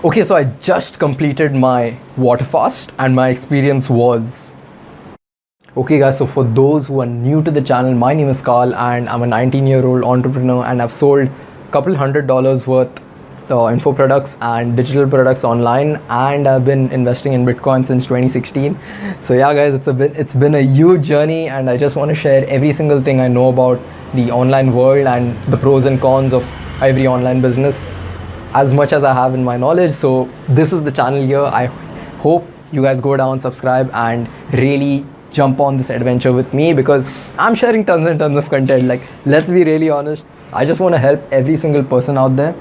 Okay, so I just completed my water fast and my experience was... Okay guys, so for those who are new to the channel, my name is Carl and I'm a 19-year-old entrepreneur and I've sold a couple $100 worth info products and digital products online, and I've been investing in Bitcoin since 2016. So yeah guys, it's been a huge journey and I just want to share every single thing I know about the online world and the pros and cons of every online business as much as I have in my knowledge. So this is the channel here. I hope you guys go down, subscribe and really jump on this adventure with me, because I'm sharing tons and tons of content. Like, let's be really honest, I just want to help every single person out there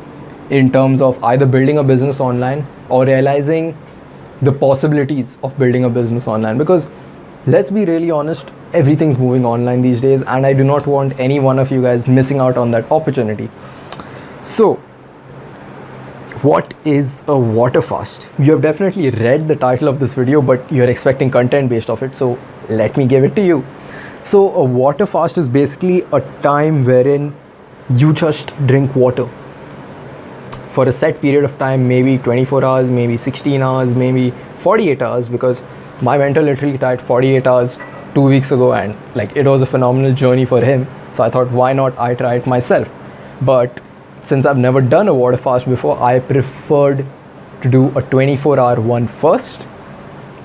in terms of either building a business online or realizing the possibilities of building a business online, because let's be really honest, everything's moving online these days and I do not want any one of you guys missing out on that opportunity. So what is a water fast? You have definitely read the title of this video, but you're expecting content based off it, so let me give it to you. So a water fast is basically a time wherein you just drink water for a set period of time, maybe 24 hours, maybe 16 hours, maybe 48 hours, because my mentor literally tried 48 hours 2 weeks ago and like it was a phenomenal journey for him. So I thought, why not I try it myself? But since I've never done a water fast before, I preferred to do a 24-hour one first.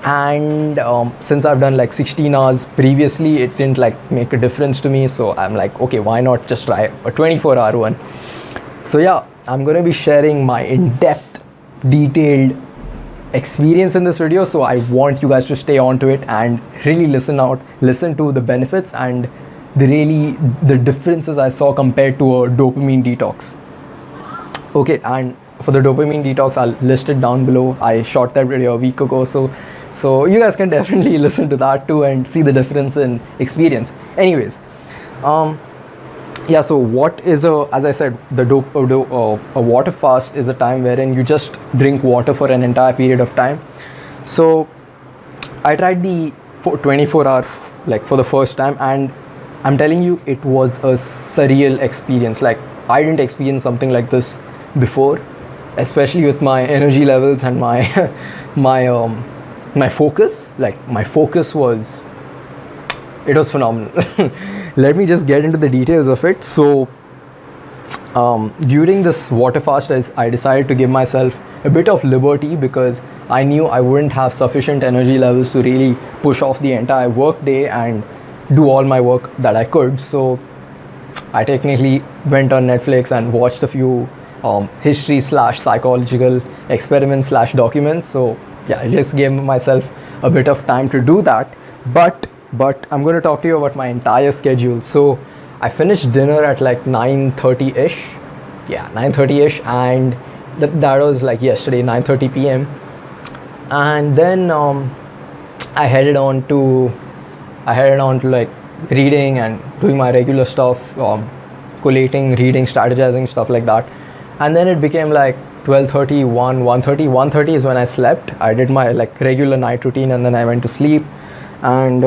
And since I've done like 16 hours previously, it didn't like make a difference to me. So I'm like, okay, why not just try a 24-hour one? So yeah, I'm going to be sharing my in-depth, detailed experience in this video. So I want you guys to stay on to it and really listen to the benefits and the differences I saw compared to a dopamine detox. Okay, and for the dopamine detox, I'll list it down below. I shot that video a week ago, so you guys can definitely listen to that too and see the difference in experience. Anyways, yeah, so what is as I said, a water fast is a time wherein you just drink water for an entire period of time. So I tried the 24-hour like for the first time, and I'm telling you, it was a surreal experience. Like, I didn't experience something like this before, especially with my energy levels and my my focus. Like, my focus was phenomenal. Let me just get into the details of it. So during this water fast, I decided to give myself a bit of liberty, because I knew I wouldn't have sufficient energy levels to really push off the entire work day and do all my work that I could. So I technically went on Netflix and watched a few history/psychological experiments/documents. So yeah, I just gave myself a bit of time to do that. But I'm going to talk to you about my entire schedule. So I finished dinner at like 9:30ish. Yeah, 9:30ish, and that was like yesterday, 9:30 p.m. And then I headed on to like reading and doing my regular stuff, collating, reading, strategizing, stuff like that. And then it became like 12:30, 1:30 is when I slept. I did my like regular night routine and then I went to sleep. And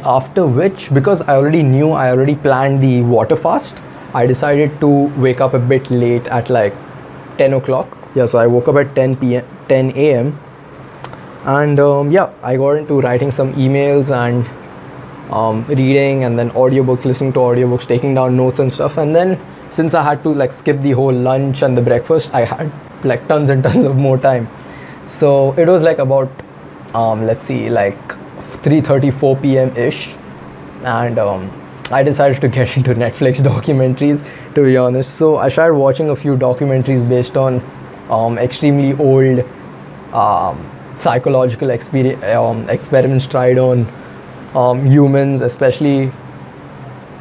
after which, because I already planned the water fast, I decided to wake up a bit late at like 10 o'clock. Yeah, so I woke up at 10 a.m. and yeah, I got into writing some emails and reading, and then audiobooks, listening to audiobooks, taking down notes and stuff. And then since I had to like skip the whole lunch and the breakfast, I had like tons and tons of more time. So it was like about let's see, like 3:34 p.m. ish, and I decided to get into Netflix documentaries, to be honest. So I started watching a few documentaries based on extremely old psychological experiments tried on humans, especially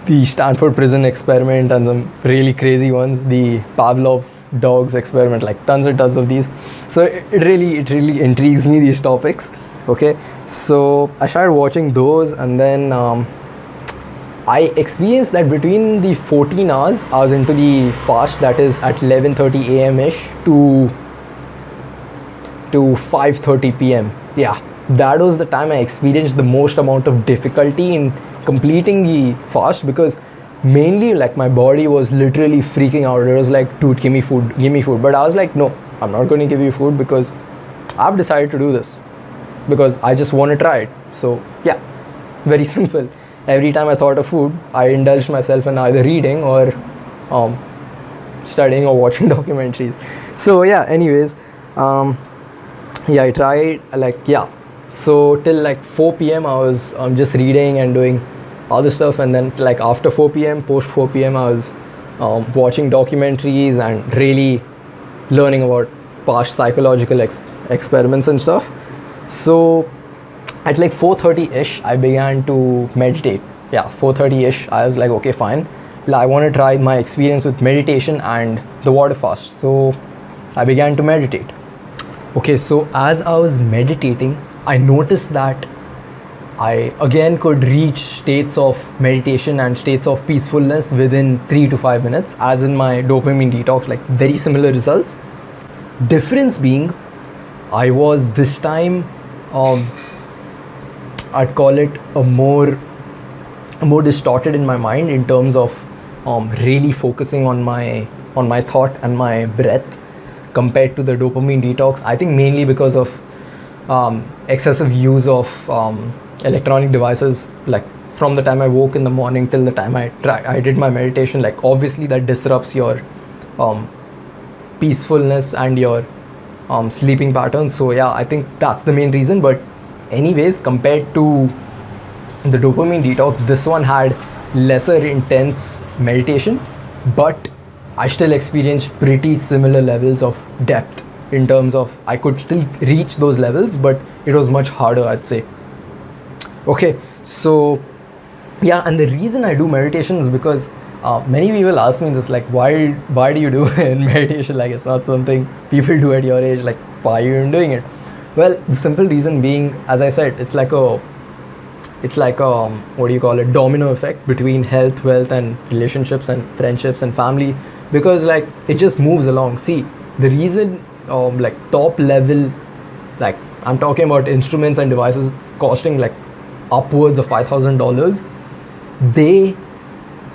the Stanford prison experiment and some really crazy ones, the Pavlov dogs experiment, like tons and tons of these. So it really intrigues me, these topics. Okay, so I started watching those, and then I experienced that between the 14 hours I was into the fast, that is at 11:30 a.m. ish to 5:30 p.m. Yeah, that was the time I experienced the most amount of difficulty in completing the fast, because mainly like my body was literally freaking out. It was like, dude, give me food. But I was like, no, I'm not going to give you food because I've decided to do this because I just want to try it. So yeah, very simple. Every time I thought of food, I indulged myself in either reading or studying or watching documentaries. So yeah, anyways, yeah, I tried so till like 4 p.m. I was just reading and doing other stuff, and then like after 4 p.m., post 4 p.m., I was watching documentaries and really learning about past psychological experiments and stuff. So at like 4:30-ish, I began to meditate. Yeah, 4:30-ish, I was like, okay, fine. I want to try my experience with meditation and the water fast. So I began to meditate. Okay, so as I was meditating, I noticed that I again could reach states of meditation and states of peacefulness within 3 to 5 minutes, as in my dopamine detox, like very similar results. Difference being, I was this time, I'd call it a more distorted in my mind in terms of really focusing on my thought and my breath compared to the dopamine detox. I think mainly because of excessive use of electronic devices, like from the time I woke in the morning till the time I did my meditation. Like obviously that disrupts your peacefulness and your sleeping patterns. So yeah, I think that's the main reason. But anyways, compared to the dopamine detox, this one had lesser intense meditation, but I still experienced pretty similar levels of depth in terms of I could still reach those levels, but it was much harder, I'd say. Okay, so yeah, and the reason I do meditation is because many people ask me this, like, why do you do meditation? Like, it's not something people do at your age. Like, why are you even doing it? Well, the simple reason being, as I said, it's like a what do you call it, domino effect between health, wealth, and relationships and friendships and family, because like it just moves along. See, the reason like top level, like I'm talking about instruments and devices costing like upwards of $5,000, they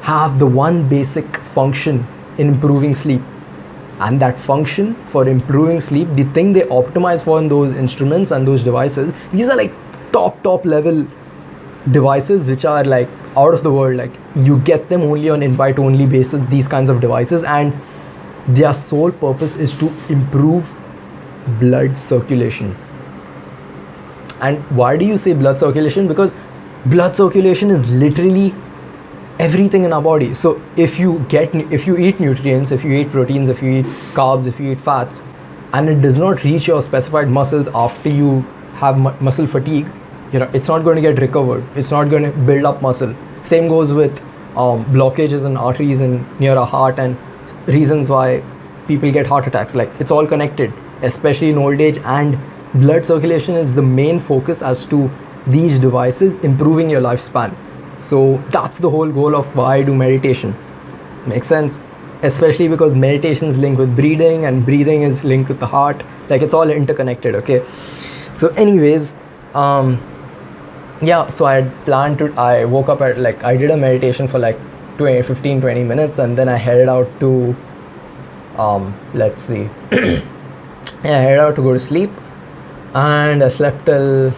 have the one basic function in improving sleep. And that function for improving sleep, the thing they optimize for in those instruments and those devices, these are like top level devices which are like out of the world. Like you get them only on invite only basis, these kinds of devices, and their sole purpose is to improve blood circulation. And why do you say blood circulation? Because blood circulation is literally everything in our body. So if you eat nutrients, if you eat proteins, if you eat carbs, if you eat fats, and it does not reach your specified muscles after you have muscle fatigue, it's not going to get recovered. It's not going to build up muscle. Same goes with blockages in arteries and near our heart, and reasons why people get heart attacks. Like it's all connected, especially in old age, and blood circulation is the main focus as to these devices improving your lifespan. So that's the whole goal of why I do meditation. Makes sense? Especially because meditation is linked with breathing, and breathing is linked with the heart. Like it's all interconnected, okay? So anyways, yeah, so I woke up at like, I did a meditation for like 15-20 minutes, and then I headed out to, let's see, yeah, I headed out to go to sleep, and I slept till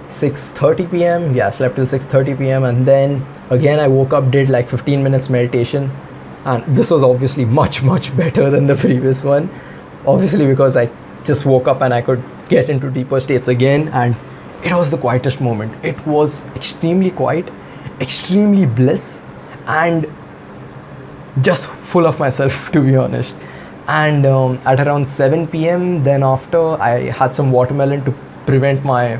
6:30 p.m. Yeah, I slept till 6:30 p.m. and then again I woke up, did like 15 minutes meditation, and this was obviously much better than the previous one, obviously because I just woke up and I could get into deeper states again, and it was the quietest moment. It was extremely quiet, extremely bliss, and just full of myself, to be honest. And at around 7 p.m, then after, I had some watermelon to prevent my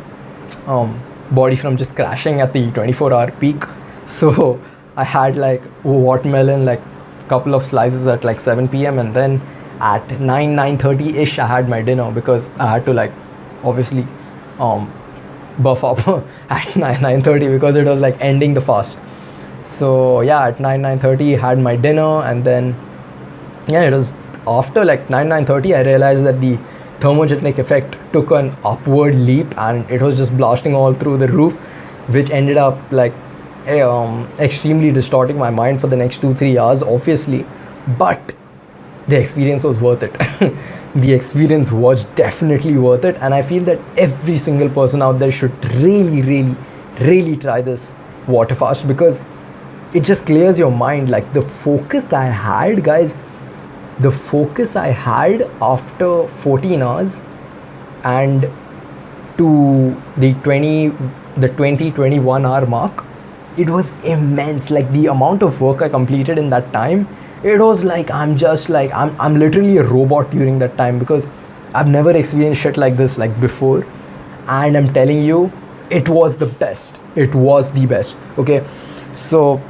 body from just crashing at the 24-hour peak. So I had like watermelon, like a couple of slices at like 7 p.m, and then at 9:30-ish I had my dinner, because I had to like obviously buff up at 9:30 because it was like ending the fast. So yeah, at 9:30 had my dinner, and then yeah, it was after like 9:30 I realized that the thermogenic effect took an upward leap, and it was just blasting all through the roof, which ended up like extremely distorting my mind for the next 2-3 hours, obviously. But the experience was worth it. The experience was definitely worth it, and I feel that every single person out there should really try this water fast, because it just clears your mind. Like the focus that I had, guys, the focus I had after 14 hours and to the 21 hour mark, it was immense. Like the amount of work I completed in that time, it was like I'm literally a robot during that time, because I've never experienced shit like this like before, and I'm telling you, it was the best. It was the best. Okay, so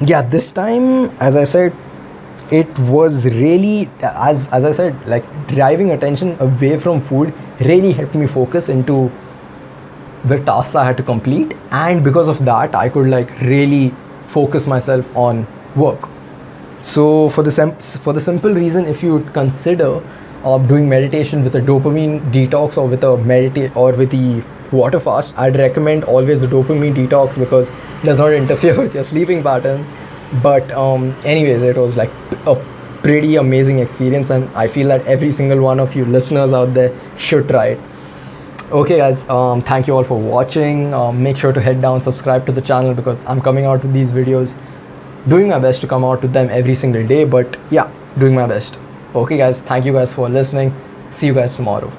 yeah, this time, as I said, it was really, as I said, like driving attention away from food really helped me focus into the tasks I had to complete, and because of that I could like really focus myself on work. So for the simple reason, if you would consider doing meditation with a dopamine detox or with the water fast, I'd recommend always a dopamine detox, because it does not interfere with your sleeping patterns. But anyways, it was like a pretty amazing experience, and I feel that every single one of you listeners out there should try it. Okay guys, thank you all for watching. Make sure to head down, subscribe to the channel, because I'm coming out with these videos, doing my best to come out with them every single day, but yeah, doing my best. Okay guys, thank you guys for listening. See you guys tomorrow.